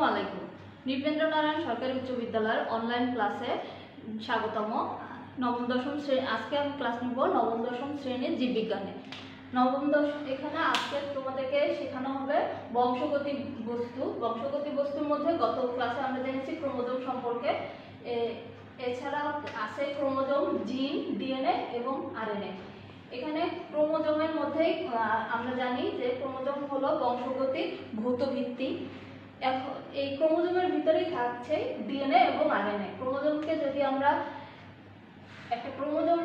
আসসালামু আলাইকুম। নৃপেন্দ্র নারায়ণ সরকারি উচ্চ বিদ্যালয়ের অনলাইন ক্লাসে স্বাগতম। নবম দশম শ্রেণী আজকে আমি ক্লাস নিব নবম দশম শ্রেণীর জীববিজ্ঞানে। এখানে আজকে তোমাদেরকে শেখানো হবে বংশগতি বস্তু। বংশগতি বস্তুর মধ্যে গত ক্লাসে আমরা জেনেছি ক্রোমোজোম সম্পর্কে। এছাড়াও আছে ক্রোমোজোম, জিন, ডিএনএ এবং আরএনএ। এখানে ক্রোমোজোমের মধ্যেই আমরা জানি যে ক্রোমোজোম হলো বংশগতির ভৌত ভিত্তি। এখন এই ক্রোমোজোমের ভিতরেই থাকছে ডিএনএ এবং আরএনএ। ক্রোমোজোমকে যদি আমরা ক্রোমোজোম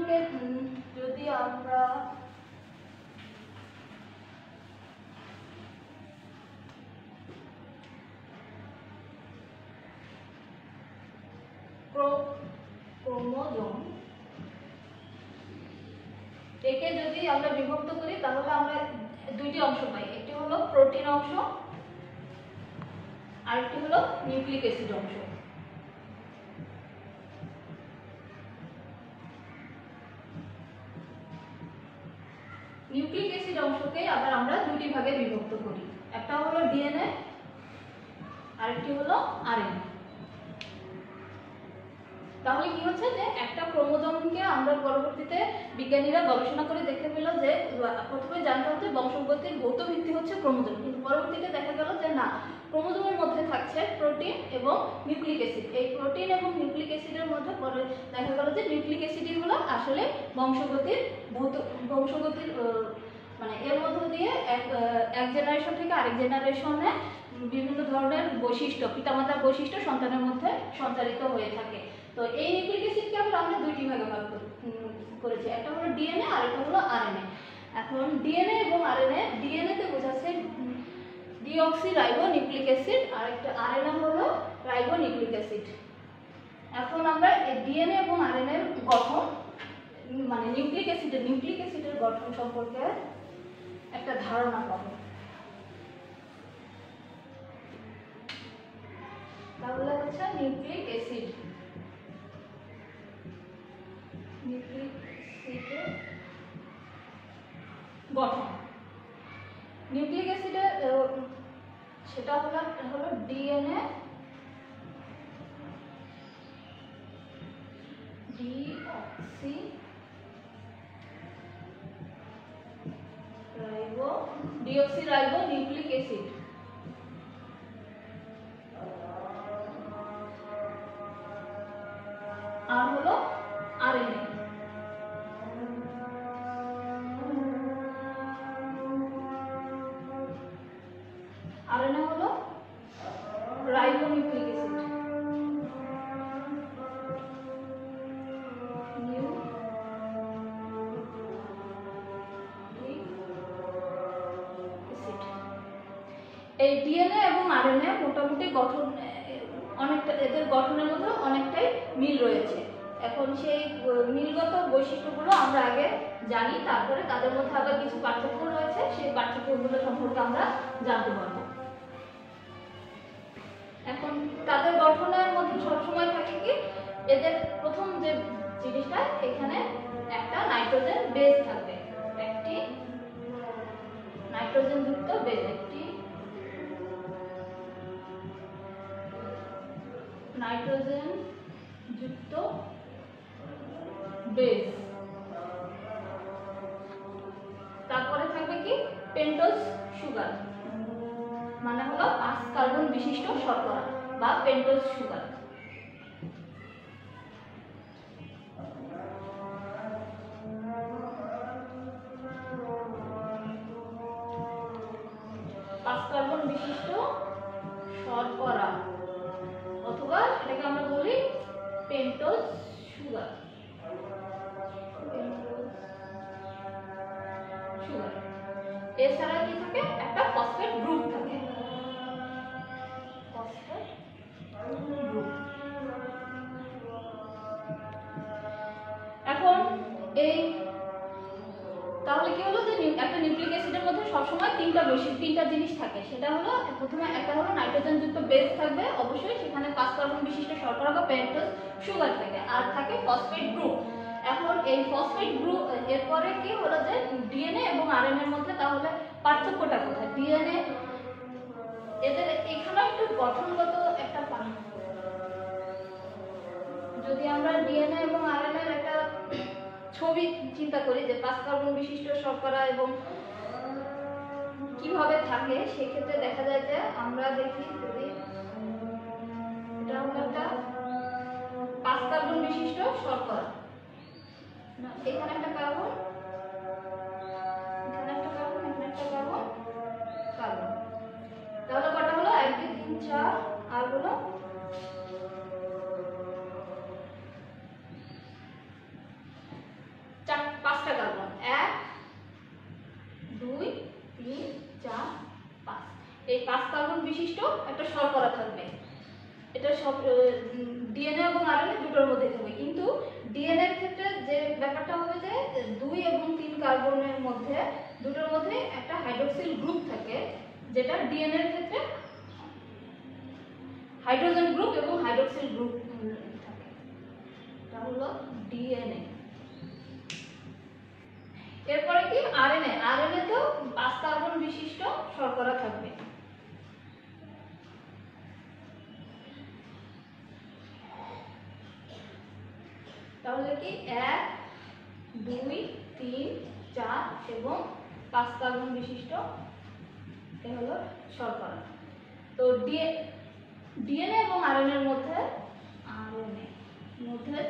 একে যদি আমরা বিভক্ত করি তাহলে আমরা দুইটি অংশ পাই। একটি হলো প্রোটিন অংশ, আরেকটি হলো নিউক্লিক অ্যাসিড অংশ। নিউক্লিক অ্যাসিড অংশকে আবার আমরা দুটি ভাগে বিভক্ত করি, একটা হলো ডিএনএ, আরেকটি হলো আরএনএ। তাহলে কি হচ্ছে যে একটা ক্রোমোজোমকে আমরা পরবর্তীতে বিজ্ঞানীরা গবেষণা করে দেখতে পেল যে প্রথমে জানতে হচ্ছে বংশগতির ভৌত ভিত্তি হচ্ছে ক্রোমোজোম, কিন্তু পরবর্তীতে দেখা গেল যে না, ক্রোমোজোমের মধ্যে থাকছে প্রোটিন এবং নিউক্লিক অ্যাসিড। এই প্রোটিন এবং নিউক্লিক অ্যাসিডের মধ্যে পরে দেখা গেল যে নিউক্লিক অ্যাসিডই হলো আসলে বংশগতির মানে এর মধ্য দিয়ে এক জেনারেশন থেকে আরেক জেনারেশনে বিভিন্ন ধরনের বৈশিষ্ট্য, পিতামাতার বৈশিষ্ট্য সন্তানের মধ্যে সঞ্চারিত হয়ে থাকে। তো এই নিউক্লিক অ্যাসিডকে আমরা দুইটি ভাগে ভাগ করেছি, একটা হলো ডিএনএ আর একটা হলো আরএনএ। এখন ডিএনএ এবং আরএনএ, ডিএনএ তে বোঝাচ্ছে ডিঅক্সি রাইবো নিউক্লিক অ্যাসিড, আর একটা আরএনএ হলো রাইবো নিউক্লিক অ্যাসিড। এখন আমরা এই ডিএনএ এবং আরএনএ এর গঠন, মানে নিউক্লিক অ্যাসিডের গঠন সম্পর্কে একটা ধারণা পাবো। তাহলে হচ্ছে নিউক্লিক অ্যাসিডের গঠন। নিউক্লিক অ্যাসিডের সেটা হলো DNA, deoxy ribo nucleic acid. আর হলো আরএনএ। আরএনএ হলো রাইবো নিউক্লিক অ্যাসিড। এই ডিএনএ এবং আরএনএ মোটামুটি গঠন অনেকটা, এদের গঠনের মধ্যে অনেকটাই মিল রয়েছে। এখন সেই মিলগত বৈশিষ্ট্যগুলো আমরা আগে জানি, তারপরে তাদের মধ্যে আবার কিছু পার্থক্য রয়েছে, সেই পার্থক্যগুলো সম্পর্কে আমরা জানতে পারবো। এখন তাদের গঠনের মধ্যে সবসময় থাকে কি, এদের প্রথম যে জিনিসটা, এখানে একটা নাইট্রোজেন বেস থাকবে, একটি নাইট্রোজেন যুক্ত বেস, একটি নাইট্রোজেন যুক্ত বেস। তারপরে থাকবে কি পেন্টোজ সুগার, মানে হলো 5 কার্বন বিশিষ্ট শর্করা বা পেন্টোজ সুগার। কার্বন বিশিষ্ট শর্করা, অথবা এটাকে আমরা বলি পেন্টোজ সুগার। এছাড়া কি থাকে, একটা ফসফেট গ্রুপ থাকে, ফসফেট গ্রুপ। এখন এই তাহলে কি হলো যে একটা নিউক্লিক অ্যাসিডের মধ্যে সবসময় তিনটা জিনিস থাকে। সেটা হলো প্রথমে একটা হলো নাইট্রোজেন যুক্ত বেস থাকবে, অবশ্যই সেখানে 5 কার্বন বিশিষ্ট শর্করা বা পেন্টোজ সুগার থাকে, আর থাকে ফসফেট গ্রুপ। এখন এই ফসফেট গ্রুপ এরপরে কি হলো যে ডিএনএ এবং আরএনএ এর মধ্যে তাহলে পার্থক্যটা কোথায়? ডিএনএ এদের এখানে একটু গঠনগত একটা পার্থক্য। যদি আমরা ডিএনএ এবং আরএনএ এর একটা ছবি চিন্তা করি যে 5 কার্বন বিশিষ্ট শর্করা এবং কিভাবে থাকে, সেক্ষেত্রে দেখা যায় যে আমরা দেখি যদি এটা হলো একটা 5 কার্বন বিশিষ্ট শর্করা, এখানে একটা কার্বন, এখানে একটা কার্বন, এখানে একটা কার্বন, কার্বন। তাহলে কটা হলো? 1 2 3 4, আর হলো 5টা কার্বন, 1 2 3 4 5। এই 5 কার্বন বিশিষ্ট একটা শর্করা থাকবে। এটা সব ডিএনএ এবং আরএনএ দুটোর মধ্যে থাকবে, কিন্তু ডিএনএ এর ক্ষেত্রে যে ব্যাপারটা হবে যে 2 এবং 3 কার্বনের মধ্যে দুটোর মধ্যে একটা হাইড্রোক্সিল গ্রুপ থাকে, যেটা ডিএনএ এর ক্ষেত্রে হাইড্রোজেন গ্রুপ এবং হাইড্রোক্সিল গ্রুপ থাকে। এটা হলো ডিএনএ। এরপরে কি আরএনএ? আরএনএ তো 5 কার্বন বিশিষ্ট শর্করা থাকবে। তাহলে কি 1 2 3 4 এবং 5 কার্বন বিশিষ্ট এ হলো শর্করা। তো ডিএনএ এবং আরএনএ এর মধ্যে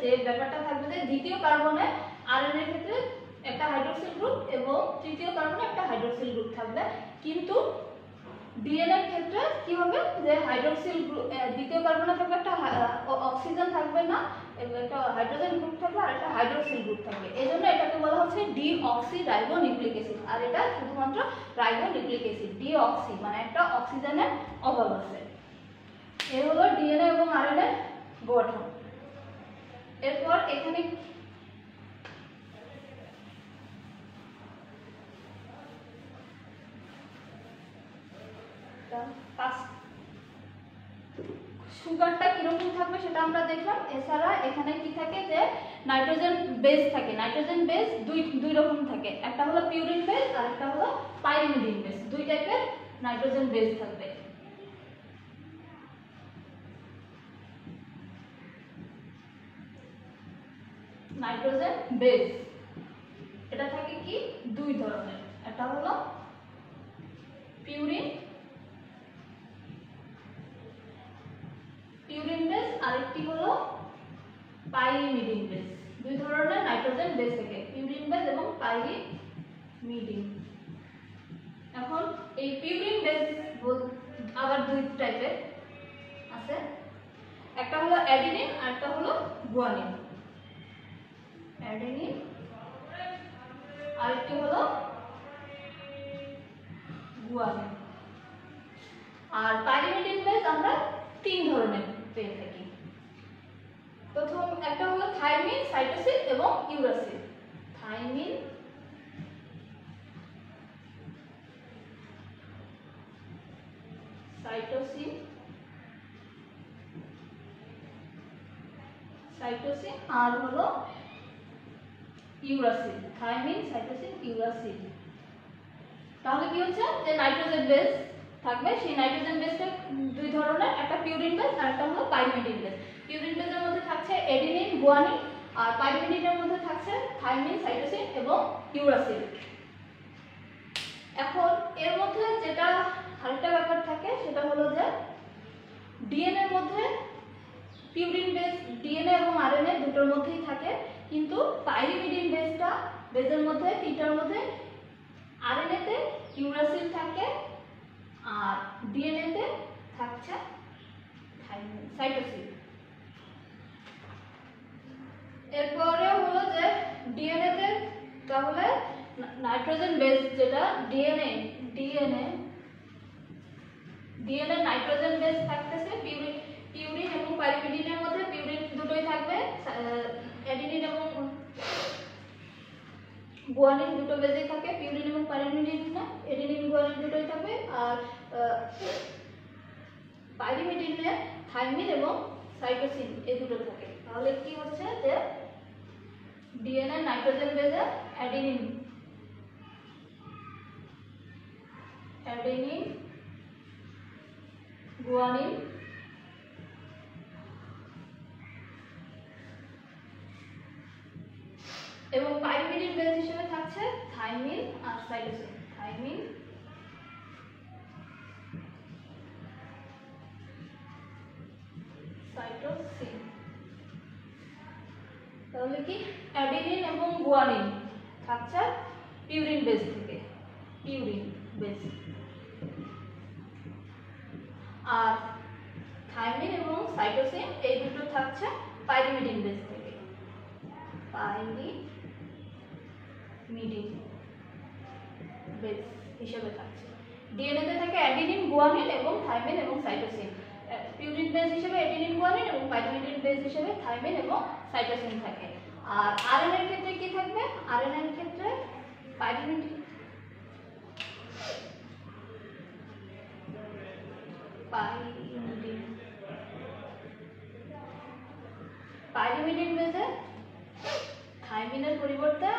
যে ব্যাপারটা থাকবে যে দ্বিতীয় কার্বনে আরএনএ এর ক্ষেত্রে একটা হাইড্রোক্সিল গ্রুপ এবং তৃতীয় কার্বনে একটা হাইড্রোক্সিল গ্রুপ থাকবে, কিন্তু ডিএনএ এর ক্ষেত্রে কি হবে যে হাইড্রোক্সিল গ্রুপ দ্বিতীয় কার্বনে থাকবে একটা অক্সিজেন থাকবে না, একটা হাইড্রোজেন গ্রুপ থাকবে আর একটা হাইড্রোক্সিল গ্রুপ থাকবে। এজন্য এটাকে বলা হচ্ছে ডিঅক্সিরাইবোনিউক্লিক অ্যাসিড, আর এটা শুধুমাত্র রাইবোনিউক্লিক অ্যাসিড। ডিঅক্সি মানে একটা অক্সিজেনের অভাব আছে। এর হলো ডিএনএ এবং আরএনএ গঠন। এরপর এখানে সুগারটা কিরকম থাকবে সেটা আমরা দেখলাম। এছাড়া এখানে কি থাকে যে নাইট্রোজেন বেস থাকে। নাইট্রোজেন বেস দুই রকম থাকে, একটা হলো পিউরিন বেস আর একটা হলো পাইরিমিডিন বেস। দুই টাইপের নাইট্রোজেন বেস থাকবে। নাইট্রোজেন বেস এটা থাকে কি দুই ধরনের, একটা হলো পিউরিন বেস, আরেকটি হলো পাইরিমিডিন বেস। দুই ধরনের নাইট্রোজেন বেস থাকে, পিউরিন বেস এবং পাইরিমিডিন। এখন এই পিউরিন বেস আবার দুই টাইপের আছে, একটা হলো অ্যাডিনিন আর একটা হলো গুয়ানিন। অ্যাডিনিন আরেকটি হলো গুয়ানিন। আর পাইরিমিডিন বেস আমরা তিন ধরনের পেয়ে থাকি। প্রথম একটা হলো থাইমিন, সাইটোসিন এবং ইউরাসিল। থাইমিন, সাইটোসিন আর হলো ইউরাসিল। Thymine, cytosine, uracil. তাহলে কি হচ্ছে যে নাইট্রোজেন বেস থাকবে, সেই নাইট্রোজেন বেসটা দুই ধরনের, একটা পিউরিন বেস আর একটা হলো পাইরিমিডিন বেস। পিউরিন বেসের মধ্যে থাকছে অ্যাডিনিন, গুয়ানিন, আর পাইরিমিডিনের মধ্যে থাকছে থাইমিন, সাইটোসিন এবং ইউরাসিল। এখন এর মধ্যে যেটা আরেকটা ব্যাপার থাকে সেটা হলো যে ডিএনএ এর মধ্যে পিউরিন বেস ডিএনএ এবং আরএনএ দুটোর মধ্যেই থাকে, কিন্তু পাইরিমিডিন বেসের মধ্যে তিনটার মধ্যে আরএনএ তে ইউরাসিল থাকে আর ডিএনএ তে থাকছে সাইটোসিন। এরপরে হলো যে ডিএনএ তে তাহলে নাইট্রোজেন বেস যেটা ডিএনএ নাইট্রোজেন বেস থাকতেছে পিউরিন এবং পাইরিমিডিনের মধ্যে পিউরিন দুটোই থাকবে, অ্যাডিনিন এবং গুয়ানিন দুটো বেসেই থাকে। পিউরিন এবং পাইরিমিডিন না, অ্যাডিনিন গুয়ানিন দুটোই থাকবে। আর পাইরিমিডিনে থাইমিন এবং সাইটোসিন এই দুটো থাকে। তাহলে কি হচ্ছে যে ডিএনএ নাইট্রোজেন বেসে অ্যাডিনিন গুয়ানিন এবং পাইরিমিডিন বেস হিসেবে থাকছে থাইমিন আর সাইটোসিন। Thymine, cytosine. তাহলে কি অ্যাডিনিন এবং গুয়ানিন থাকছে পিউরিন বেস থেকে, পিউরিন বেস। আর থাইমিন এবং সাইটোসিন এই দুটো থাকছে পাইরিমিডিন বেস থেকে, পাইরিমিডিন বেস হিসেবে থাকছে। ডিএনএ তে থাকে অ্যাডিনিন, গুয়ানিন এবং থাইমিন এবং সাইটোসিন। পিউরিন বেস হিসেবে অ্যাডিনিন, গুয়ানিন এবং পাইরিমিডিন বেস হিসেবে থাইমিন এবং সাইটোসিন থাকে। আর আরএনএ এর ক্ষেত্রে কি থাকবে? আরএনএ এর ক্ষেত্রে পাইরিমিডিন, পাইরিমিডিন বেসে থাইমিনের পরিবর্তে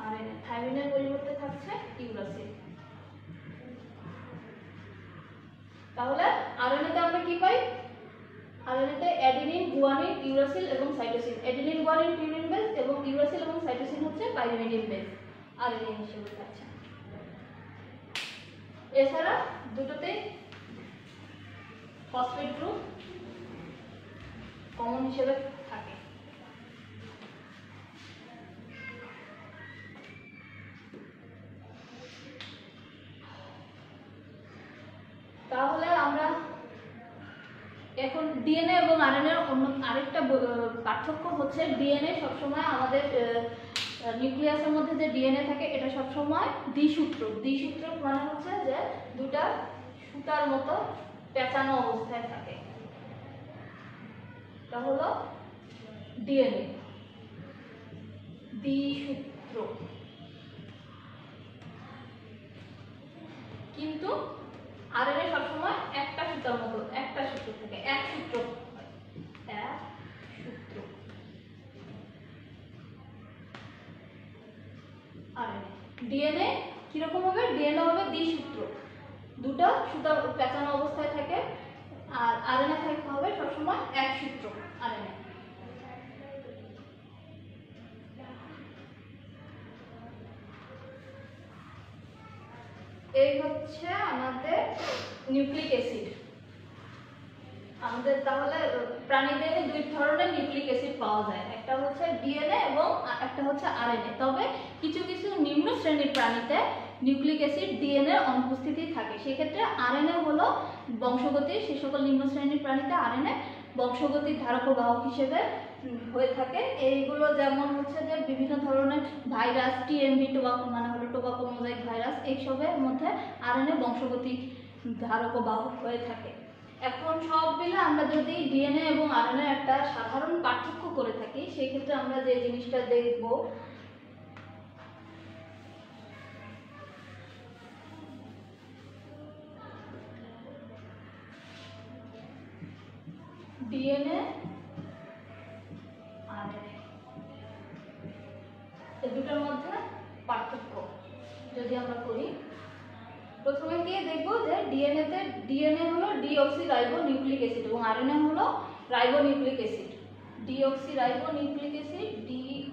আরএনএ, থাইমিনের পরিবর্তে থাকছে ইউরাসিল। তাহলে আরএনএ তে আমরা কি পাই? আরএনএ তে অ্যাডিনিন, গুয়ানিন, ইউরাসিল এবং cytosine. Adenine, guanine purine base এবং ইউরাসিল এবং সাইটোসিন হচ্ছে পাইরিমিডিন বেস আরএনএ হিসেবে থাকছে। এছাড়া দুটোতে ফসফেট গ্রুপ কমন হিসেবে থাকে। তাহলে আমরা এখন ডিএনএ এবং আরএনএ অন্য আরেকটা পার্থক্য হচ্ছে ডিএনএ সবসময় আমাদের নিউক্লিয়াসের মধ্যে যে ডিএনএ থাকে এটা সবসময় দ্বিসূত্র। দ্বিসূত্র মানে হচ্ছে যে দুটা সুতার মতো পেঁচানো অবস্থায় থাকে। তা হলো ডিএনএ দ্বিসূত্র, কিন্তু আরএনএ সবসময় একটা সুতার মতো, একটা সূত্র থেকে, এক সূত্র, এক সূত্র। আরএনএ, ডিএনএ কিরকম হবে? ডিএনএ হবে দ্বিসূত্র, দুটো সুতা পেঁচানো অবস্থায় থাকে। আর আরএনএ থাকতে হবে সবসময় এক সূত্র। আরএনএ এই হচ্ছে আমাদের নিউক্লিক অ্যাসিড। আমাদের তাহলে প্রাণীদের দুই ধরনের নিউক্লিক অ্যাসিড পাওয়া যায়, একটা হচ্ছে ডিএনএ এবং একটা হচ্ছে আরএনএ। তবে কিছু কিছু নিম্ন শ্রেণীর প্রাণীতে নিউক্লিক অ্যাসিড ডিএনএ অনুপস্থিতি থাকে, সেক্ষেত্রে আরএনএ হলো বংশগতির, সে সকল নিম্ন শ্রেণীর প্রাণীতে আরএনএ বংশগতির ধারক ও বাহক হিসেবে হয়ে থাকে। এইগুলো যেমন হচ্ছে যে বিভিন্ন ধরনের ভাইরাস, টিএমভি টোবাকো মানে হলো টোবাকো মোজাইক ভাইরাস, এইসবের মধ্যে আরএনএ বংশগতি ধারক ও বাহক হয়ে থাকে। এখন সব মিলে আমরা যদি ডিএনএ এবং আরএনএ একটা সাধারণ পার্থক্য করে থাকি, সেই ক্ষেত্রে আমরা যে জিনিসটা দেখব, ডিএনএ আরএনএ এই দুটোর মধ্যে পার্থক্য যদি আমরা করি, প্রথমে কি দেখব যে ডিএনএ হলো ডিঅক্সিরাইবো নিউক্লিক অ্যাসিড এবং আরএনএ হলো ribo nucleic acid. Deoxyribonucleic acid, deoxy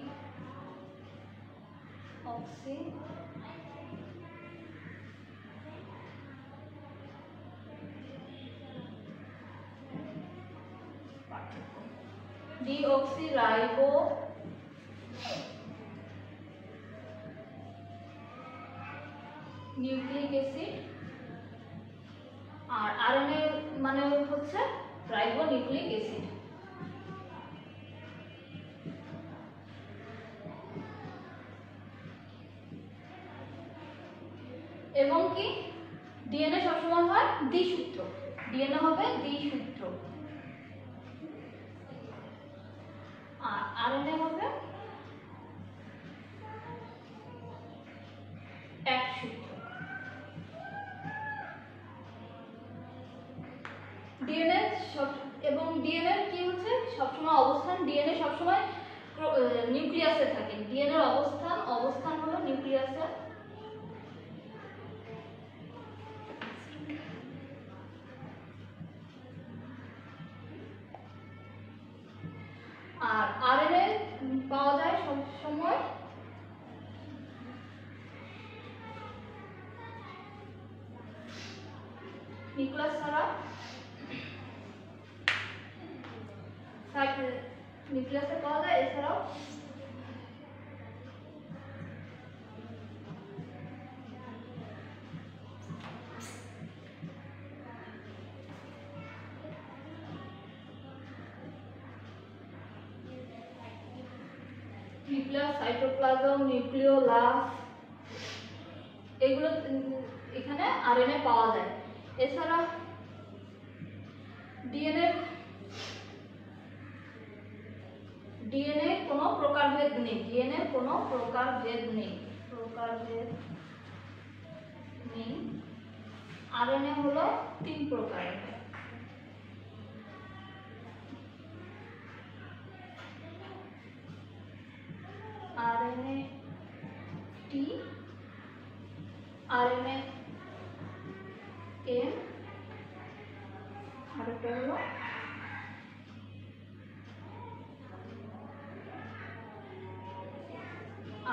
deoxyribonucleic acid, আর আরএনএ মানে হচ্ছে রাইবো নিউক্লিক অ্যাসিড। এবং কি ডিএনএ সবসময় হয় দ্বিসূত্র, ডিএনএ হবে দ্বিসূত্র, আর আরএনএ হবে এক সূত্র। ডিএনএ এবং ডিএনএ কি হচ্ছে সবসময় অবস্থান, ডিএনএ সবসময় নিউক্লিয়াসে থাকে। ডিএনএ অবস্থান হলো নিউক্লিয়াসে, নিউক্লিয়াস ছাড়া নিউক্লিয়াসে পাওয়া যায়। এছাড়াও নিউক্লিয়াস, সাইটোপ্লাজম, নিউক্লিওলাস এগুলো এখানে আরএনএ পাওয়া যায়। এছাড়া ডিএনএ কোনো প্রকারভেদ নেই, ডিএনএ কোনো প্রকারভেদ নেই, আরএনএ হলো 3 প্রকারের। আরএনএ টি, আরএনএ এম, আরেকটা হলো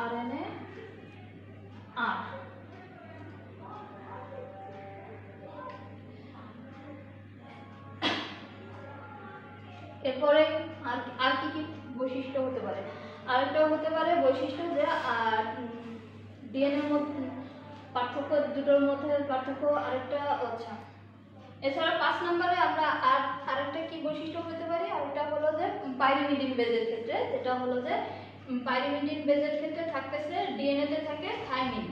আরএনএ আর। এরপরে আর কি কি বৈশিষ্ট্য হতে পারে? আরেকটা হতে পারে বৈশিষ্ট্য যে ডিএনএ মধ্যে পার্থক্য, দুটোর মধ্যে পার্থক্য আরেকটা। আচ্ছা, এছাড়া 5 নম্বরে আমরা আরেকটা কি বৈশিষ্ট্য পেতে পারি? আরেকটা হলো যে পাইরিমিডিন বেজের ক্ষেত্রে, যেটা হলো যে পাইরিমিডিন বেজের ক্ষেত্রে থাকতেছে ডিএনএ তে থাকে থাইমিন,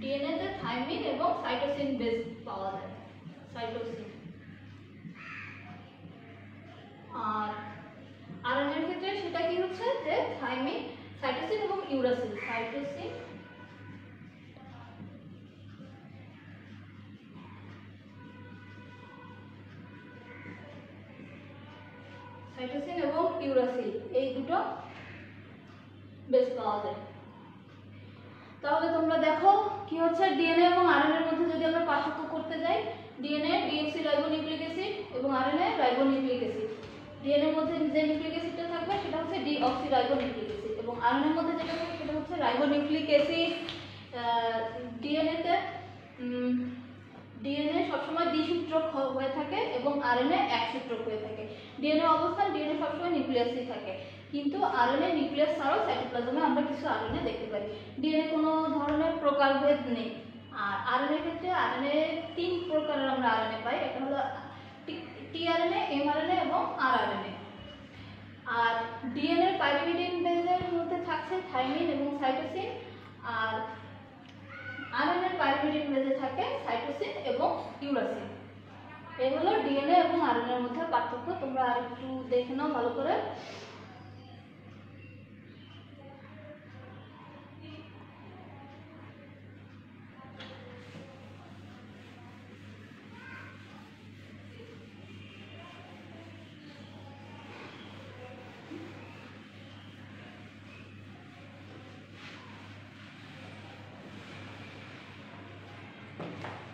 ডিএনএ তে থাইমিন এবং সাইটোসিন বেজ পাওয়া যায়, সাইটোসিন। আর আরএনএ এর ক্ষেত্রে সেটা কি হচ্ছে যে থাইমিন, সাইটোসিন এবং ইউরাসিল, সাইটোসিন এবং ইউরাসিল, এই দুটো বেস পাওয়া যায়। তাহলে তোমরা দেখো কি হচ্ছে, ডিএনএ এবং আরএনএ এর মধ্যে যদি আমরা পার্থক্য করতে যাই, ডিএনএ ডিঅক্সিরাইবোনিউক্লিক অ্যাসিড এবং আরএনএ রাইবোনিউক্লিক অ্যাসিড। ডিএনএ এর মধ্যে যে নিউক্লিক অ্যাসিডটা থাকবে সেটা হচ্ছে ডিঅক্সিরাইবোনিউক্লিক অ্যাসিড এবং আরএনএ এর মধ্যে যেটা থাকবে সেটা হচ্ছে রাইবোনিউক্লিক অ্যাসিড। ডিএনএ সবসময় দ্বিসূত্রক হয়ে থাকে এবং আরএনএ একসূত্রক হয়ে থাকে। ডিএনএ অবস্থান, ডিএনএ সবসময় নিউক্লিয়াসই থাকে, কিন্তু আরএনএ নিউক্লিয়াস ছাড়াও সাইটোপ্লাজমে আমরা কিছু আরএনএ দেখতে পারি। ডিএনএ কোনো ধরনের প্রকারভেদ নেই। আর আরএনএ ক্ষেত্রে আরএনএ 3 প্রকারের আমরা আরএনএ পাই, একটা হলো টিআরএনএ, এমআরএনএ এবং আরআরএনএ। আর ডিএনএ পাইরিমিডিন বেজের মধ্যে থাকছে থাইমিন এবং সাইটোসিন, আর আরএনএ পাইরিমিডিন বেজে থাকে সাইটোসিন এবং ইউরাসিন। এই হলো ডিএনএ এবং আরএনএ এর মধ্যে পার্থক্য। তোমরা আরেকটু দেখে নাও ভালো করে।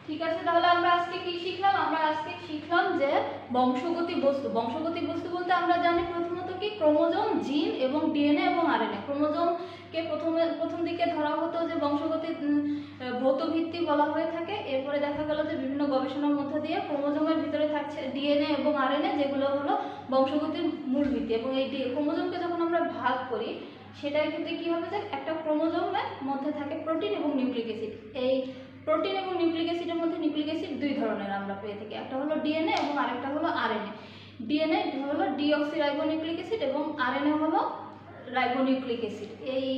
ঠিক আছে, তাহলে আমরা আজকে কি শিখলাম? আমরা আজকে শিখলাম যে বংশগতি বস্তু। বংশগতি বস্তু বলতে আমরা জানি প্রথমত কি ক্রোমোজোম, জিন এবং ডিএনএ এবং আরএনএ। ক্রোমোজোমকে প্রথম দিকে ধরা হতো যে বংশগতি ভৌত ভিত্তি বলা হয়ে থাকে। এরপরে দেখা গেল যে বিভিন্ন গবেষণার মধ্যে দিয়ে ক্রোমোজোমের ভিতরে থাকছে ডিএনএ এবং আরএনএ, যেগুলো হলো বংশগতির মূল ভিত্তি। এবং এই ক্রোমোজোমকে যখন আমরা ভাগ করি সেটার ক্ষেত্রে কি হবে যে একটা ক্রোমোজোমের মধ্যে থাকে প্রোটিন এবং নিউক্লিক অ্যাসিড। এই প্রোটিন এবং নিউক্লিক অ্যাসিডের মধ্যে নিউক্লিক অ্যাসিড 2 ধরনের আমরা পেয়ে থাকি, একটা হলো ডিএনএ এবং আরেকটা হলো আরএনএ। ডিএনএ হলো ডিঅক্সিরাইবোনিউক্লিক অ্যাসিড এবং আরএনএ হলো রাইবোনিউক্লিক অ্যাসিড। এই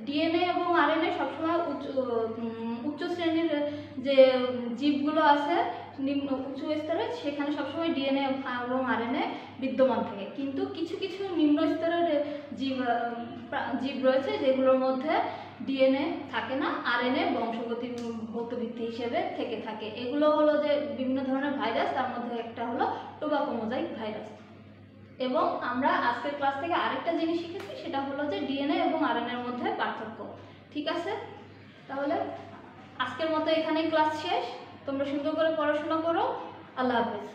ডিএনএ এবং আরএনএ সবসময় উচ্চ শ্রেণীর যে জীবগুলো আছে উচ্চ স্তরে, সেখানে সবসময় ডিএনএ এবং আরএনএ বিদ্যমান থাকে। কিন্তু কিছু কিছু নিম্ন স্তরের জীব রয়েছে যেগুলোর মধ্যে ডিএনএ থাকে না, আরএনএ বংশগতির ভৌত ভিত্তি হিসেবে থেকে থাকে। এগুলো হলো যে বিভিন্ন ধরনের ভাইরাস, তার মধ্যে একটা হলো টোবাকো মোজাইক ভাইরাস। এবং আমরা আজকের ক্লাস থেকে আরেকটা জিনিস শিখেছি, সেটা হলো যে ডিএনএ এবং আরএনএ এর মধ্যে পার্থক্য। ঠিক আছে, তাহলে আজকের মতো এখানেই ক্লাস শেষ। তোমরা সুন্দর করে পড়াশোনা করো। আল্লাহ হাফেজ।